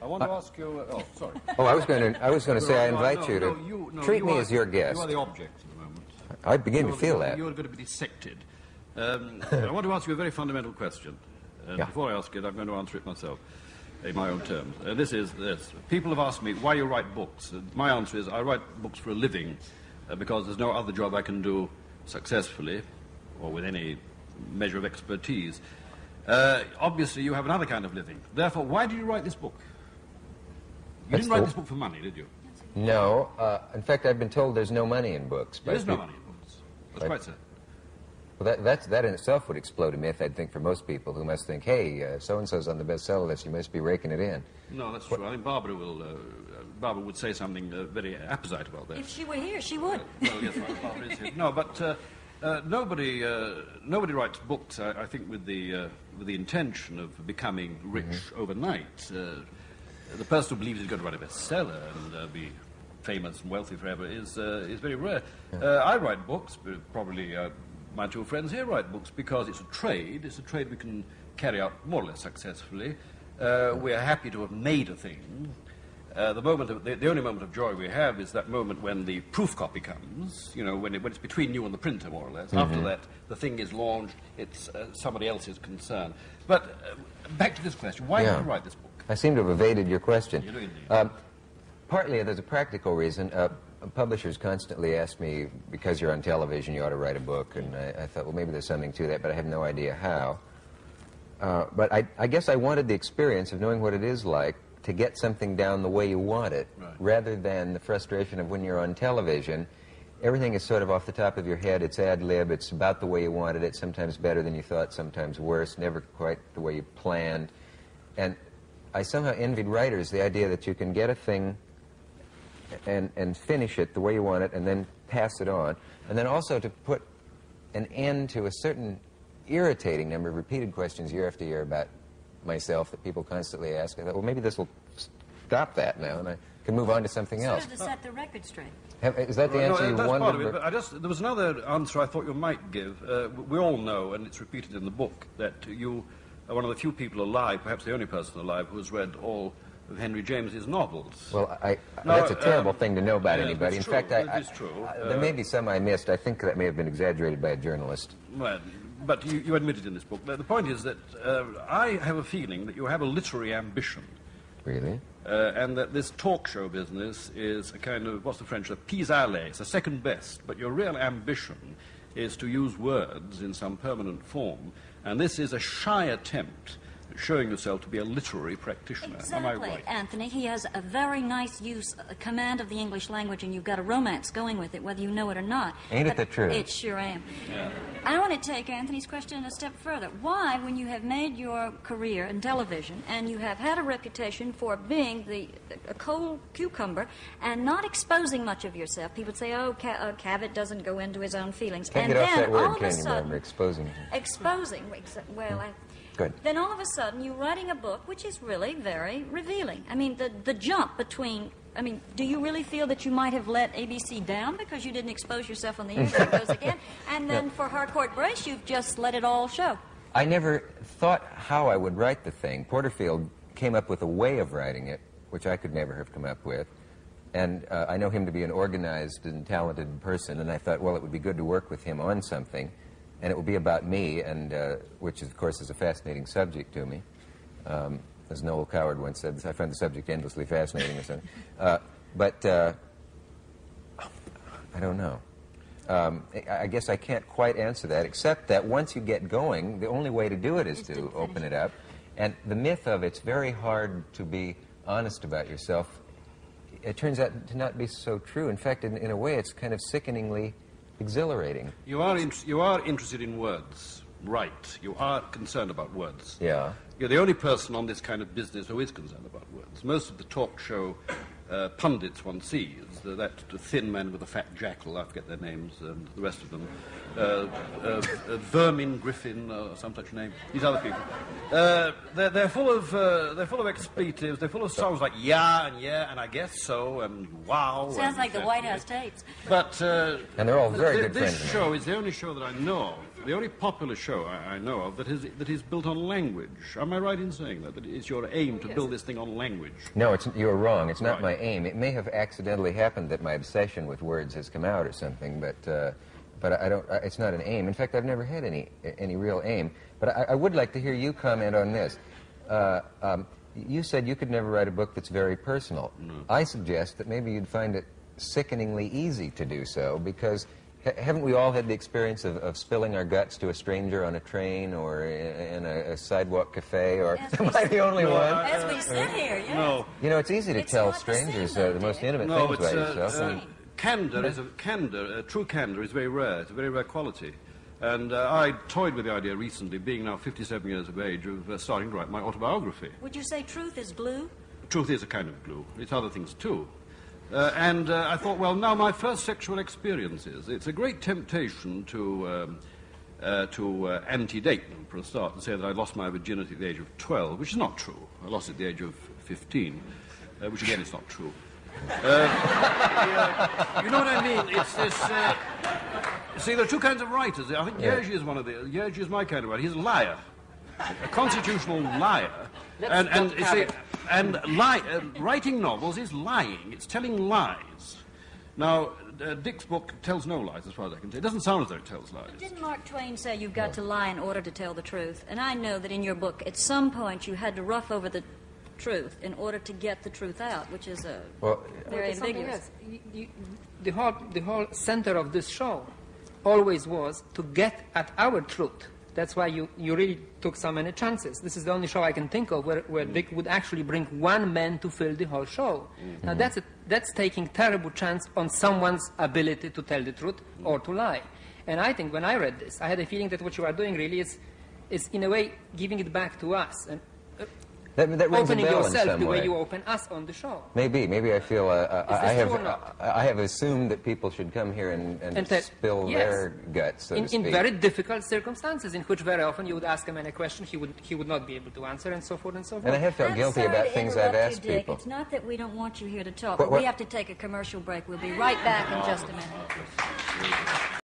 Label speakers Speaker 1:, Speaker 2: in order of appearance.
Speaker 1: I want to ask you... oh, sorry.
Speaker 2: Oh, I was going to say I invite you to treat me as your guest.
Speaker 1: You are the object at the moment.
Speaker 2: I begin to feel that.
Speaker 1: You're going to be dissected. I want to ask you a very fundamental question. Before I ask it, I'm going to answer it myself, in my own terms. This is this. People have asked me why you write books. My answer is I write books for a living because there's no other job I can do successfully or with any measure of expertise. Obviously, you have another kind of living. Therefore, why did you write this book? You didn't write this book for money, did you?
Speaker 2: No. In fact, I've been told there's no money in books.
Speaker 1: There is no money in books. That's quite so.
Speaker 2: Well, that in itself would explode a myth, I'd think, for most people who must think, hey, so-and-so's on the bestseller list, you must be raking it in.
Speaker 1: No, that's true. I think Barbara would say something very apposite about that.
Speaker 3: If she were here, she would.
Speaker 1: Well, yes, Barbara is here. No, but nobody writes books, I think, with the intention of becoming rich overnight. The person who believes he's going to write a bestseller and be famous and wealthy forever is very rare. I write books, probably my two friends here write books because it's a trade. It's a trade we can carry out more or less successfully. We are happy to have made a thing. The only moment of joy we have is that moment when the proof copy comes, you know, when it's between you and the printer, more or less. After that, the thing is launched, it's somebody else's concern. But back to this question, why did you write this book?
Speaker 2: I seem to have evaded your question.
Speaker 1: You do indeed.
Speaker 2: Partly, there's a practical reason. Publishers constantly ask me, because you're on television, you ought to write a book, and I thought, well, maybe there's something to that, but I have no idea how. But I guess I wanted the experience of knowing what it is like to get something down the way you want it, rather than the frustration of when you're on television. Everything is sort of off the top of your head. It's ad lib. It's about the way you wanted it, sometimes better than you thought, sometimes worse, never quite the way you planned. And I somehow envied writers the idea that you can get a thing and finish it the way you want it and then pass it on. And then also to put an end to a certain irritating number of repeated questions year after year about myself that people constantly ask. I thought, well, maybe this will stop that now and I can move on to something else.
Speaker 3: Sort of to set the record straight.
Speaker 2: Is that the answer you wanted?
Speaker 1: Part of it, but there was another answer I thought you might give. We all know, and it's repeated in the book, that you are one of the few people alive, perhaps the only person alive, who has read all of Henry James's novels.
Speaker 2: Well, that's a terrible thing to know about anybody. In fact,
Speaker 1: it is true.
Speaker 2: There may be some I missed. I think that may have been exaggerated by a journalist.
Speaker 1: Well, but you admit it in this book. The point is that I have a feeling that you have a literary ambition.
Speaker 2: Really?
Speaker 1: And that this talk show business is a kind of, what's the French, a pis-aller. It's a second best. But your real ambition is to use words in some permanent form. And this is a shy attempt at showing yourself to be a literary practitioner.
Speaker 3: Exactly,
Speaker 1: am I right?
Speaker 3: Anthony. He has a very nice command of the English language, and you've got a romance going with it, whether you know it or not.
Speaker 2: Ain't it the truth?
Speaker 3: It sure am.
Speaker 1: Yeah.
Speaker 3: I want to take Anthony's question a step further. Why, when you have made your career in television, and you have had a reputation for being a cold cucumber and not exposing much of yourself, people would say, oh, Cavett doesn't go into his own feelings.
Speaker 2: Can't
Speaker 3: and
Speaker 2: get
Speaker 3: then
Speaker 2: off that word,
Speaker 3: all of a
Speaker 2: can you,
Speaker 3: sudden,
Speaker 2: remember, exposing.
Speaker 3: Exposing. Well,
Speaker 2: Good.
Speaker 3: Then all of a sudden you're writing a book which is really very revealing. I mean, the jump between... I mean, do you really feel that you might have let ABC down because you didn't expose yourself on the air? There it goes again. And then for Harcourt Brace, you've just let it all show.
Speaker 2: I never thought how I would write the thing. Porterfield came up with a way of writing it, which I could never have come up with. And I know him to be an organized and talented person, and I thought, well, it would be good to work with him on something. And it will be about me, and which, of course, is a fascinating subject to me. As Noel Coward once said, I find the subject endlessly fascinating or something. But I don't know. I guess I can't quite answer that, except that once you get going, the only way to do it is to open it up. And the myth of it's very hard to be honest about yourself, it turns out to not be so true. In fact, in a way, it's kind of sickeningly exhilarating.
Speaker 1: You are interested in words, right? You are concerned about words.
Speaker 2: Yeah.
Speaker 1: You're the only person on this kind of business who is concerned about words. Most of the talk show pundits one sees, that thin man with a fat jackal, I forget their names, and the rest of them, Vermin Griffin, or some such name, these other people. They're full of expletives. They're full of songs like yeah, and I guess so, and wow.
Speaker 3: Sounds like the White House tapes.
Speaker 1: But
Speaker 2: and they're all very good friends.
Speaker 1: This show is the only show that I know the only popular show I know of that is built on language. Am I right in saying that? That it's your aim to build this thing on language?
Speaker 2: No, you're wrong. It's not my aim. It may have accidentally happened that my obsession with words has come out or something, but I don't. It's not an aim. In fact, I've never had any real aim. But I would like to hear you comment on this. You said you could never write a book that's very personal.
Speaker 1: No.
Speaker 2: I suggest that maybe you'd find it sickeningly easy to do so, because haven't we all had the experience of spilling our guts to a stranger on a train or in a sidewalk cafe? Or am I the only one?
Speaker 3: As we sit here, yes.
Speaker 1: No.
Speaker 2: You know, it's easy to
Speaker 3: It's
Speaker 2: tell
Speaker 3: not the
Speaker 2: strangers
Speaker 3: same, though,
Speaker 2: the most
Speaker 3: Dick.
Speaker 2: intimate
Speaker 1: No,
Speaker 2: things about yourself.
Speaker 1: True candor is very rare. It's a very rare quality. And I toyed with the idea recently, being now 57 years of age, of starting to write my autobiography.
Speaker 3: Would you say truth is blue?
Speaker 1: Truth is a kind of glue. It's other things too. And I thought, well, now my first sexual experiences, it's a great temptation to antedate them for a start, and say that I lost my virginity at the age of 12, which is not true. I lost it at the age of 15, which again is not true. You know what I mean? It's this... see, there are two kinds of writers. I think Jerzy is one of the... Jerzy is my kind of writer. He's a liar. A constitutional liar. Writing novels is lying. It's telling lies. Now, Dick's book tells no lies, as far as I can tell. It doesn't sound as though it tells lies.
Speaker 3: Didn't Mark Twain say you've got to lie in order to tell the truth? And I know that in your book, at some point, you had to rough over the truth in order to get the truth out, which is very ambiguous.
Speaker 4: The whole center of this show always was to get at our truth. That's why you really took so many chances. This is the only show I can think of where Dick would actually bring one man to fill the whole show. Mm-hmm. Now that's taking terrible chance on someone's ability to tell the truth or to lie. And I think when I read this, I had a feeling that what you are doing really is in a way giving it back to us. And
Speaker 2: that rings
Speaker 4: opening
Speaker 2: a bell
Speaker 4: yourself
Speaker 2: in some
Speaker 4: the way
Speaker 2: way.
Speaker 4: you open us on the show.
Speaker 2: Maybe I feel I
Speaker 4: true or not?
Speaker 2: have assumed that people should come here and spill their guts, so to speak.
Speaker 4: In very difficult circumstances, in which very often you would ask a man a question he would not be able to answer, and so forth and so forth.
Speaker 2: And I have felt
Speaker 3: I'm
Speaker 2: guilty
Speaker 3: sorry
Speaker 2: about
Speaker 3: to
Speaker 2: things I've
Speaker 3: interrupt
Speaker 2: asked
Speaker 3: you, Dick.
Speaker 2: people.
Speaker 3: It's not that we don't want you here to talk,
Speaker 2: What-
Speaker 3: but we have to take a commercial break. We'll be right back in just a minute.